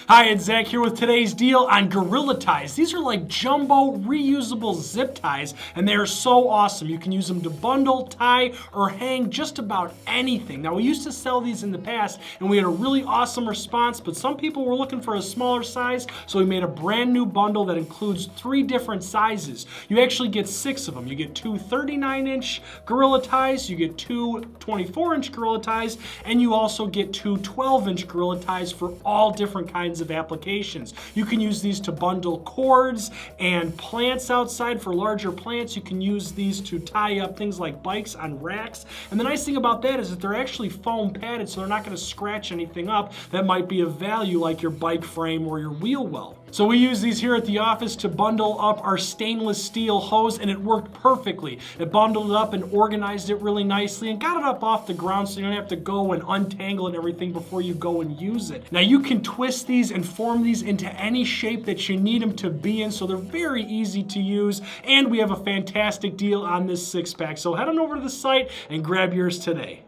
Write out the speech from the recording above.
Hi, it's Zach here with today's deal on Gorilla Ties. These are like jumbo reusable zip ties, and they are so awesome. You can use them to bundle, tie, or hang just about anything. Now, we used to sell these in the past, and we had a really awesome response, but some people were looking for a smaller size, so we made a brand new bundle that includes 3 different sizes. You actually get 6 of them. You get 2 39-inch Gorilla Ties, you get 2 24-inch Gorilla Ties, and you also get 2 12-inch Gorilla Ties for all different kinds of applications. You can use these to bundle cords and plants outside. For larger plants, you can use these to tie up things like bikes on racks. And the nice thing about that is that they're actually foam padded, so they're not going to scratch anything up that might be of value, like your bike frame or your wheel well. So we use these here at the office to bundle up our stainless steel hose, and it worked perfectly. It bundled it up and organized it really nicely and got it up off the ground so you don't have to go and untangle it and everything before you go and use it. Now you can twist these and form these into any shape that you need them to be in, so they're very easy to use, and we have a fantastic deal on this 6-pack. So head on over to the site and grab yours today.